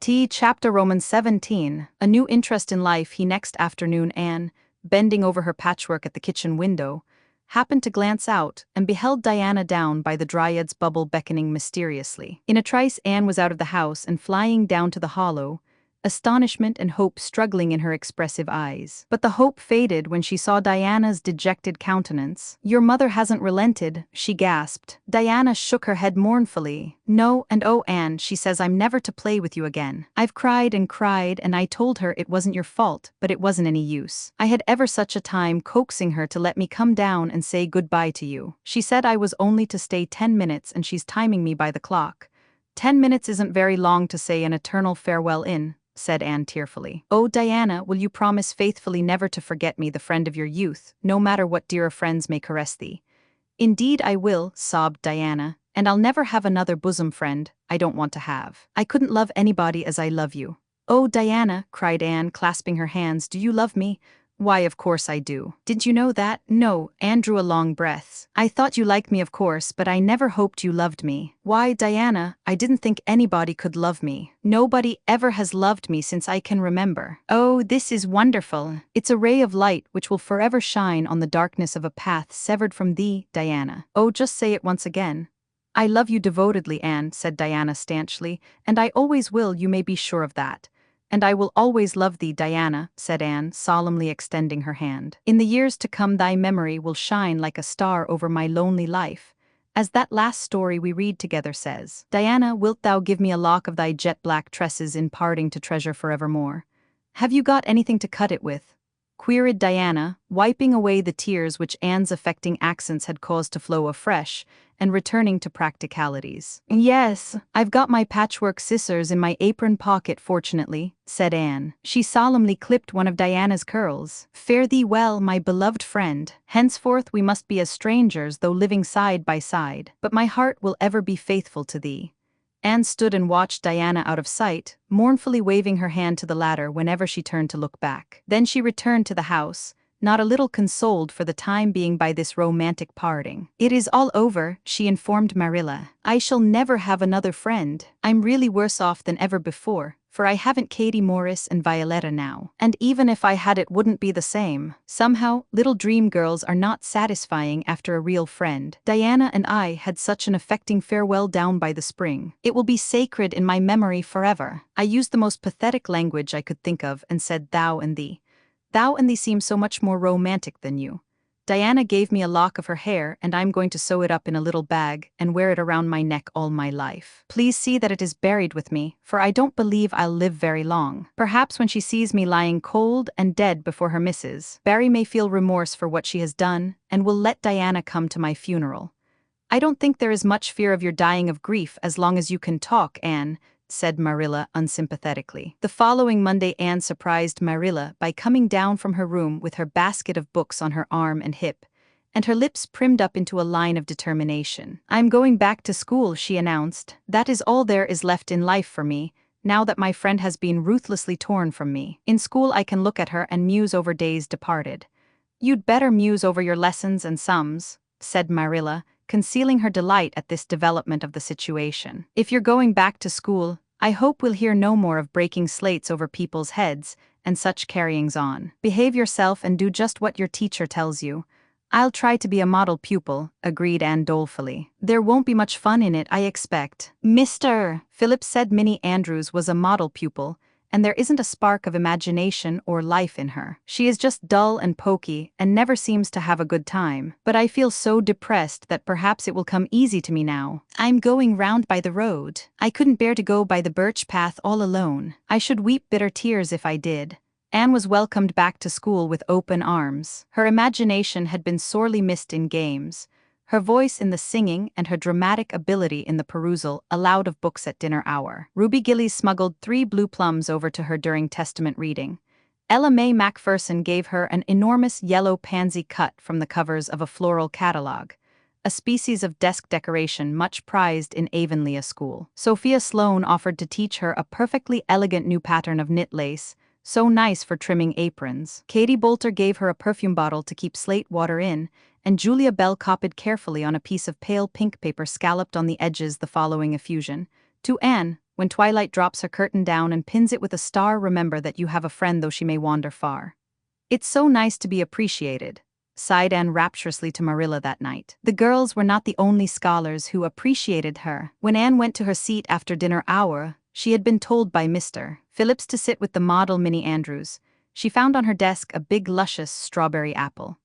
Chapter Romans 17. A new interest in life. Next afternoon Anne, bending over her patchwork at the kitchen window, happened to glance out and beheld Diana down by the Dryad's bubble beckoning mysteriously. In a trice Anne was out of the house and flying down to the hollow, astonishment and hope struggling in her expressive eyes. But the hope faded when she saw Diana's dejected countenance. "Your mother hasn't relented," she gasped. Diana shook her head mournfully. "No, and oh Anne, she says I'm never to play with you again. I've cried and I told her it wasn't your fault, but it wasn't any use. I had ever such a time coaxing her to let me come down and say goodbye to you. She said I was only to stay 10 minutes and she's timing me by the clock. 10 minutes isn't very long to say an eternal farewell in," said Anne tearfully. "Oh, Diana, will you promise faithfully never to forget me, the friend of your youth, no matter what dearer friends may caress thee?" "Indeed I will," sobbed Diana, "and I'll never have another bosom friend I don't want to have. I couldn't love anybody as I love you." "Oh, Diana," cried Anne, clasping her hands, "do you love me?" "Why, of course I do. Didn't you know that?" "No," Anne drew a long breath. "I thought you liked me, of course, but I never hoped you loved me." "Why, Diana, I didn't think anybody could love me. Nobody ever has loved me since I can remember." "Oh, this is wonderful. It's a ray of light which will forever shine on the darkness of a path severed from thee, Diana." "Oh, just say it once again." "I love you devotedly, Anne," said Diana stanchly, "and I always will, you may be sure of that." "And I will always love thee, Diana," said Anne, solemnly extending her hand. "In the years to come thy memory will shine like a star over my lonely life, as that last story we read together says. Diana, wilt thou give me a lock of thy jet-black tresses in parting to treasure forevermore? Have you got anything to cut it with?" queried Diana, wiping away the tears which Anne's affecting accents had caused to flow afresh, and returning to practicalities. "Yes, I've got my patchwork scissors in my apron pocket fortunately," said Anne. She solemnly clipped one of Diana's curls. "Fare thee well, my beloved friend. Henceforth we must be as strangers though living side by side, but my heart will ever be faithful to thee." Anne stood and watched Diana out of sight, mournfully waving her hand to the latter whenever she turned to look back. Then she returned to the house, not a little consoled for the time being by this romantic parting. "It is all over," she informed Marilla. "I shall never have another friend. I'm really worse off than ever before, for I haven't Katie Morris and Violetta now. And even if I had it wouldn't be the same. Somehow, little dream girls are not satisfying after a real friend. Diana and I had such an affecting farewell down by the spring. It will be sacred in my memory forever." I used the most pathetic language I could think of and said thou and thee. Thou and thee seem so much more romantic than you. Diana gave me a lock of her hair and I'm going to sew it up in a little bag and wear it around my neck all my life. Please see that it is buried with me, for I don't believe I'll live very long. Perhaps when she sees me lying cold and dead before her missus, Barry may feel remorse for what she has done and will let Diana come to my funeral. "I don't think there is much fear of your dying of grief as long as you can talk, Anne," said Marilla unsympathetically. The following Monday Anne surprised Marilla by coming down from her room with her basket of books on her arm and hip, and her lips primmed up into a line of determination. "I'm going back to school," she announced. "That is all there is left in life for me, now that my friend has been ruthlessly torn from me. In school I can look at her and muse over days departed." "You'd better muse over your lessons and sums," said Marilla, concealing her delight at this development of the situation. "If you're going back to school, I hope we'll hear no more of breaking slates over people's heads and such carryings on. Behave yourself and do just what your teacher tells you." "I'll try to be a model pupil," agreed Anne dolefully. "There won't be much fun in it, I expect." "Mr. Phillips said Minnie Andrews was a model pupil, and there isn't a spark of imagination or life in her. She is just dull and poky and never seems to have a good time. But I feel so depressed that perhaps it will come easy to me now. I'm going round by the road. I couldn't bear to go by the birch path all alone. I should weep bitter tears if I did." Anne was welcomed back to school with open arms. Her imagination had been sorely missed in games. Her voice in the singing and her dramatic ability in the perusal aloud of books at dinner hour. Ruby Gillies smuggled 3 blue plums over to her during Testament reading. Ella May Macpherson gave her an enormous yellow pansy cut from the covers of a floral catalogue, a species of desk decoration much prized in Avonlea school. Sophia Sloane offered to teach her a perfectly elegant new pattern of knit lace, so nice for trimming aprons. Katie Bolter gave her a perfume bottle to keep slate water in, and Julia Bell copied carefully on a piece of pale pink paper scalloped on the edges the following effusion: "To Anne, When twilight drops her curtain down and pins it with a star, remember that you have a friend though she may wander far. It's so nice to be appreciated, sighed Anne rapturously to Marilla that night. The girls were not the only scholars who appreciated her. When Anne went to her seat after dinner hour, she had been told by Mr. Phillips to sit with the model Minnie Andrews. She found on her desk a big luscious strawberry apple.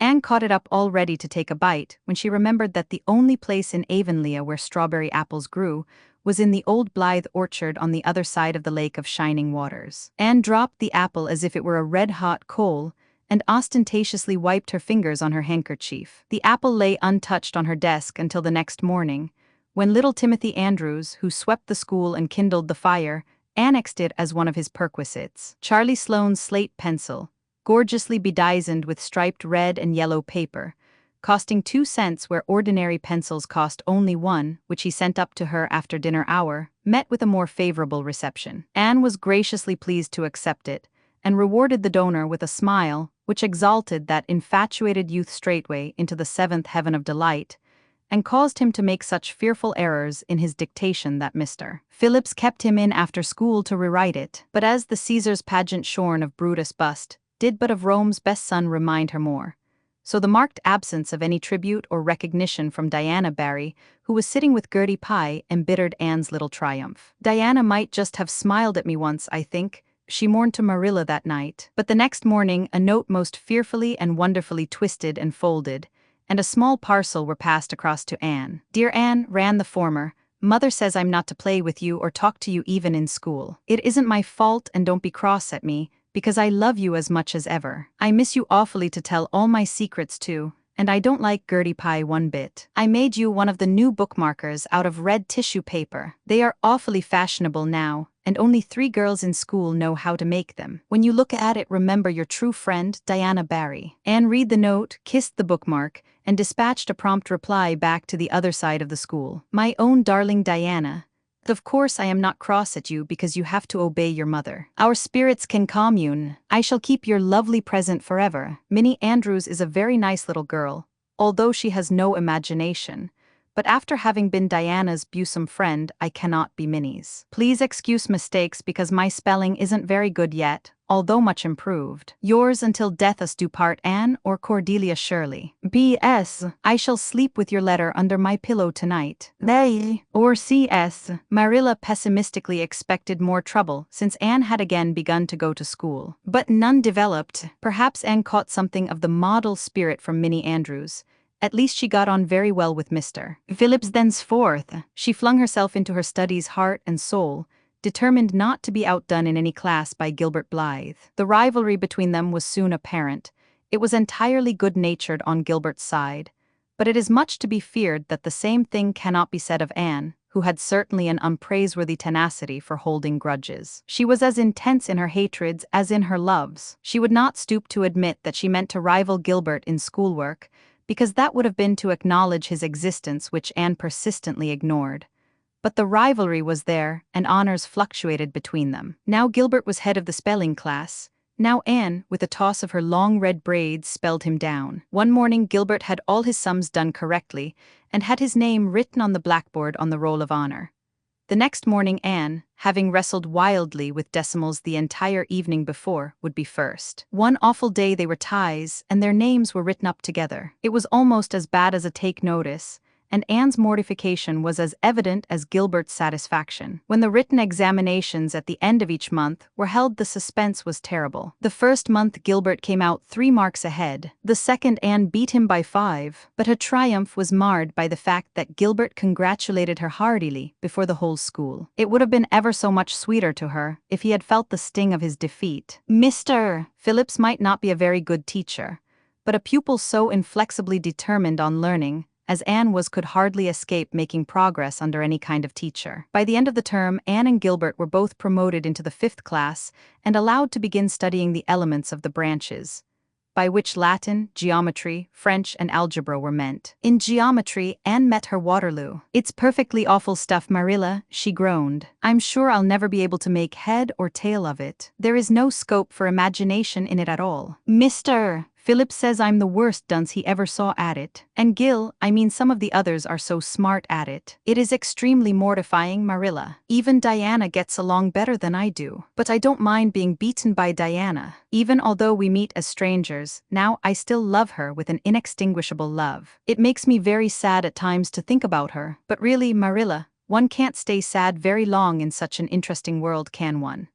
Anne caught it up all ready to take a bite when she remembered that the only place in Avonlea where strawberry apples grew was in the old Blythe orchard on the other side of the Lake of Shining Waters. Anne dropped the apple as if it were a red-hot coal and ostentatiously wiped her fingers on her handkerchief. The apple lay untouched on her desk until the next morning, when little Timothy Andrews, who swept the school and kindled the fire, annexed it as one of his perquisites. Charlie Sloane's slate pencil, gorgeously bedizened with striped red and yellow paper, costing 2 cents where ordinary pencils cost only 1, which he sent up to her after dinner hour, met with a more favorable reception. Anne was graciously pleased to accept it, and rewarded the donor with a smile which exalted that infatuated youth straightway into the 7th heaven of delight, and caused him to make such fearful errors in his dictation that Mr. Phillips kept him in after school to rewrite it. But as the Caesar's pageant shorn of Brutus bust did but of Rome's best son remind her more, so the marked absence of any tribute or recognition from Diana Barry, who was sitting with Gertie Pye, embittered Anne's little triumph. Diana might just have smiled at me once, I think, she mourned to Marilla that night. But the next morning a note most fearfully and wonderfully twisted and folded, and a small parcel were passed across to Anne. Dear Anne, ran the former, Mother says I'm not to play with you or talk to you even in school. It isn't my fault and don't be cross at me, because I love you as much as ever. I miss you awfully to tell all my secrets to, and I don't like Gertie Pye one bit. I made you one of the new bookmarkers out of red tissue paper. They are awfully fashionable now, and only 3 girls in school know how to make them. When you look at it, remember your true friend, Diana Barry. Anne read the note, kissed the bookmark, and dispatched a prompt reply back to the other side of the school. My own darling Diana, of course I am not cross at you because you have to obey your mother. Our spirits can commune. I shall keep your lovely present forever. Minnie Andrews is a very nice little girl, although she has no imagination. But after having been Diana's buxom friend, I cannot be Minnie's. Please excuse mistakes because my spelling isn't very good yet, although much improved. Yours until death us do part, Anne or Cordelia Shirley. B.S. I shall sleep with your letter under my pillow tonight. They or C.S. Marilla pessimistically expected more trouble since Anne had again begun to go to school. But none developed. Perhaps Anne caught something of the model spirit from Minnie Andrews. At least she got on very well with Mr. Phillips thenceforth. She flung herself into her studies heart and soul, determined not to be outdone in any class by Gilbert Blythe. The rivalry between them was soon apparent. It was entirely good-natured on Gilbert's side, but it is much to be feared that the same thing cannot be said of Anne, who had certainly an unpraiseworthy tenacity for holding grudges. She was as intense in her hatreds as in her loves. She would not stoop to admit that she meant to rival Gilbert in schoolwork, because that would have been to acknowledge his existence, which Anne persistently ignored. But the rivalry was there, and honors fluctuated between them. Now Gilbert was head of the spelling class. Now Anne, with a toss of her long red braids, spelled him down. One morning Gilbert had all his sums done correctly, and had his name written on the blackboard on the roll of honor. The next morning Anne, having wrestled wildly with decimals the entire evening before, would be first. One awful day they were ties, and their names were written up together. It was almost as bad as a take notice, and Anne's mortification was as evident as Gilbert's satisfaction. When the written examinations at the end of each month were held, the suspense was terrible. The first month Gilbert came out 3 marks ahead. The second Anne beat him by 5, but her triumph was marred by the fact that Gilbert congratulated her heartily before the whole school. It would have been ever so much sweeter to her if he had felt the sting of his defeat. Mr. Phillips might not be a very good teacher, but a pupil so inflexibly determined on learning as Anne was could hardly escape making progress under any kind of teacher. By the end of the term, Anne and Gilbert were both promoted into the 5th class and allowed to begin studying the elements of the branches, by which Latin, geometry, French, and algebra were meant. In geometry, Anne met her Waterloo. It's perfectly awful stuff, Marilla, she groaned. I'm sure I'll never be able to make head or tail of it. There is no scope for imagination in it at all. Mr. Philip says I'm the worst dunce he ever saw at it. And Gil, I mean some of the others are so smart at it. It is extremely mortifying, Marilla. Even Diana gets along better than I do. But I don't mind being beaten by Diana. Even although we meet as strangers, now I still love her with an inextinguishable love. It makes me very sad at times to think about her. But really, Marilla, one can't stay sad very long in such an interesting world, can one?